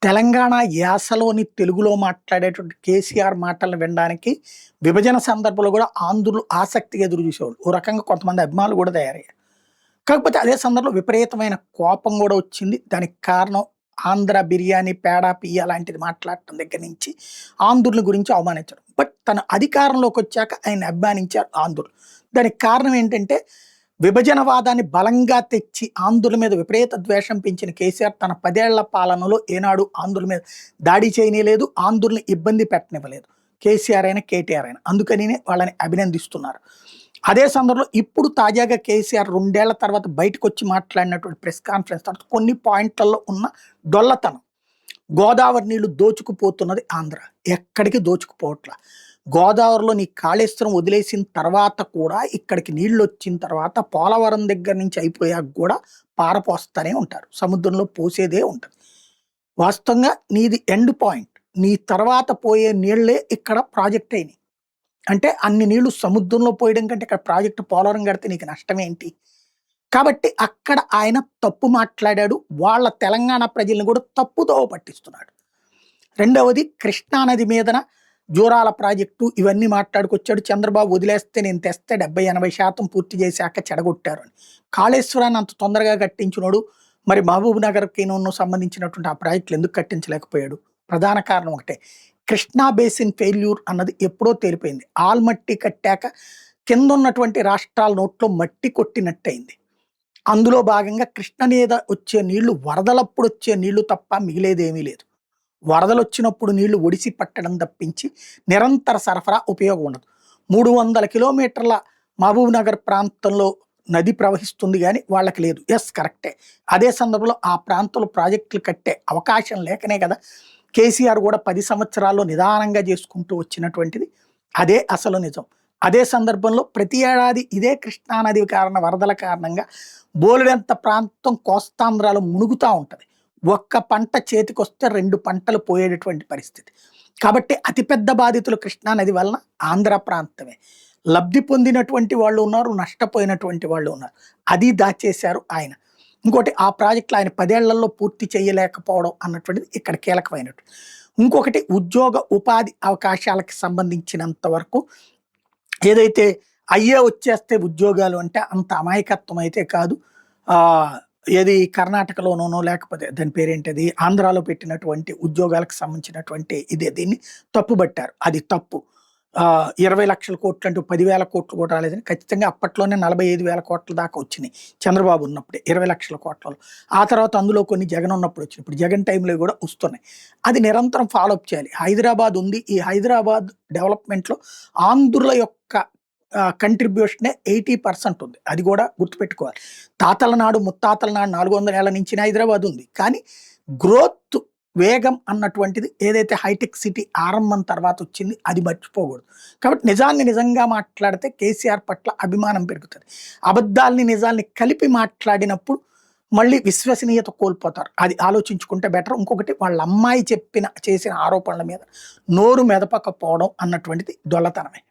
తెలంగాణ యాసలోని తెలుగులో మాట్లాడేటువంటి కేసీఆర్ మాటలను వినడానికి విభజన సందర్భంలో కూడా ఆంధ్రులు ఆసక్తిగా ఎదురు చూసేవాళ్ళు. ఓ రకంగా కొంతమంది అభిమానులు కూడా తయారయ్యారు. కాకపోతే అదే సందర్భంలో విపరీతమైన కోపం కూడా వచ్చింది. దానికి కారణం ఆంధ్ర బిర్యానీ, పేడ, పియ్య లాంటిది మాట్లాడటం దగ్గర నుంచి ఆంధ్రుల గురించి అవమానించడం. బట్ తన అధికారంలోకి వచ్చాక ఆయన అభిమానించారు ఆంధ్రులు. దానికి కారణం ఏంటంటే విభజనవాదాన్ని బలంగా తెచ్చి ఆంధ్రుల మీద విపరీత ద్వేషం పెంచిన కేసీఆర్ తన 10 ఏళ్ల పాలనలో ఏనాడు ఆంధ్రుల మీద దాడి చేయనీయలేదు, ఆంధ్రుల్ని ఇబ్బంది పెట్టనివ్వలేదు. కేసీఆర్ అయినా కేటీఆర్ అయినా అందుకని వాళ్ళని అభినందిస్తున్నారు. అదే సందర్భంలో ఇప్పుడు తాజాగా కేసీఆర్ 2 ఏళ్ల తర్వాత బయటకు వచ్చి మాట్లాడినటువంటి ప్రెస్ కాన్ఫరెన్స్ తర్వాత కొన్ని పాయింట్లలో ఉన్న డొల్లతనం. గోదావరి నీళ్లు దోచుకుపోతున్నది ఆంధ్ర, ఎక్కడికి దోచుకుపోవట్లా. గోదావరిలో నీ కాళేశ్వరం వదిలేసిన తర్వాత కూడా ఇక్కడికి నీళ్ళు వచ్చిన తర్వాత పోలవరం దగ్గర నుంచి అయిపోయాక కూడా పారపోస్తూనే ఉంటారు, సముద్రంలో పోసేదే ఉంటుంది. వాస్తవంగా నీది ఎండ్ పాయింట్, నీ తర్వాత పోయే నీళ్లే ఇక్కడ ప్రాజెక్ట్ అయినాయి. అంటే అన్ని నీళ్లు సముద్రంలో పోయడం కంటే ఇక్కడ ప్రాజెక్టు పోలవరం కడితే నీకు నష్టమేంటి? కాబట్టి అక్కడ ఆయన తప్పు మాట్లాడాడు. వాళ్ళ తెలంగాణ ప్రజల్ని కూడా తప్పుదోవ పట్టిస్తున్నాడు. రెండవది కృష్ణానది మీదన జూరాల ప్రాజెక్టు ఇవన్నీ మాట్లాడుకొచ్చాడు. చంద్రబాబు వదిలేస్తే నేను తెస్తే 70-80% పూర్తి చేశాక చెడగొట్టారు అని. కాళేశ్వరాన్ని అంత తొందరగా కట్టించినోడు మరి మహబూబ్ నగర్కి సంబంధించినటువంటి ఆ ప్రాజెక్టులు ఎందుకు కట్టించలేకపోయాడు? ప్రధాన కారణం ఒకటే, కృష్ణా బేసిన్ ఫెయిల్యూర్ అన్నది ఎప్పుడో తేలిపోయింది. ఆల్మట్టి కట్టాక కింద ఉన్నటువంటి రాష్ట్రాల నోట్లో మట్టి కొట్టినట్టయింది. అందులో భాగంగా కృష్ణ మీద వచ్చే నీళ్లు వరదలప్పుడు వచ్చే నీళ్లు తప్ప మిగిలేదేమీ లేదు. వరదలు వచ్చినప్పుడు నీళ్లు ఒడిసి పట్టడం తప్పించి నిరంతర సరఫరా ఉపయోగం ఉండదు. 300 కిలోమీటర్ల మహబూబ్ నగర్ ప్రాంతంలో నది ప్రవహిస్తుంది కానీ వాళ్ళకి లేదు. ఎస్, కరెక్టే. అదే సందర్భంలో ఆ ప్రాంతంలో ప్రాజెక్టులు కట్టే అవకాశం లేకనే కదా కేసీఆర్ కూడా 10 సంవత్సరాల్లో నిదానంగా చేసుకుంటూ వచ్చినటువంటిది. అదే అసలు నిజం. అదే సందర్భంలో ప్రతి ఏడాది ఇదే కృష్ణానది వరదల కారణంగా బోలెడంత ప్రాంతం కోస్తాంధ్రాలో మునుగుతూ ఉంటుంది. ఒక్క పంట చేతికొస్తే 2 పంటలు పోయేటటువంటి పరిస్థితి. కాబట్టి అతిపెద్ద బాధితులు కృష్ణానది వలన ఆంధ్ర ప్రాంతమే. లబ్ధి పొందినటువంటి వాళ్ళు ఉన్నారు, నష్టపోయినటువంటి వాళ్ళు ఉన్నారు. అది దాచేశారు ఆయన. ఇంకోటి, ఆ ప్రాజెక్టులు ఆయన 10 ఏళ్లలో పూర్తి చేయలేకపోవడం అన్నటువంటిది ఇక్కడ కీలకమైనట్టు. ఇంకొకటి, ఉద్యోగ ఉపాధి అవకాశాలకు సంబంధించినంత వరకు ఏదైతే అయ్యే వచ్చేస్తే ఉద్యోగాలు అంటే అంత అమాయకత్వం అయితే కాదు. ఏది కర్ణాటకలోనో లేకపోతే దాని పేరేంటది ఆంధ్రాలో పెట్టినటువంటి ఉద్యోగాలకు సంబంధించినటువంటి దీన్ని తప్పుబట్టారు. అది తప్పు. 20 లక్షల కోట్లు అంటూ 10,000 కోట్లు కూడా రాలేదని, ఖచ్చితంగా అప్పట్లోనే 45,000 కోట్ల దాకా వచ్చినాయి చంద్రబాబు ఉన్నప్పుడే 20 లక్షల కోట్లలో. ఆ తర్వాత అందులో కొన్ని జగన్ ఉన్నప్పుడు వచ్చినాయి. ఇప్పుడు జగన్ టైంలో కూడా వస్తున్నాయి. అది నిరంతరం ఫాలోఅప్ చేయాలి. హైదరాబాద్ ఉంది. ఈ హైదరాబాద్ డెవలప్మెంట్లో ఆంధ్రుల యొక్క కంట్రిబ్యూషనే 80% ఉంది. అది కూడా గుర్తుపెట్టుకోవాలి. తాతల నాడు ముత్తాతల నాడు 400 ఏళ్ల నుంచి హైదరాబాద్ ఉంది. కానీ గ్రోత్ వేగం అన్నటువంటిది ఏదైతే హైటెక్ సిటీ ఆరంభం తర్వాత వచ్చింది అది మర్చిపోకూడదు. కాబట్టి నిజాన్ని నిజంగా మాట్లాడితే కేసీఆర్ పట్ల అభిమానం పెరుగుతుంది. అబద్ధాలని నిజాల్ని కలిపి మాట్లాడినప్పుడు మళ్ళీ విశ్వసనీయత కోల్పోతారు. అది ఆలోచించుకుంటే బెటర్. ఇంకొకటి, వాళ్ళ అమ్మాయి చేసిన ఆరోపణల మీద నోరు మెదపకపోవడం అన్నటువంటిది దొల్లతనమే.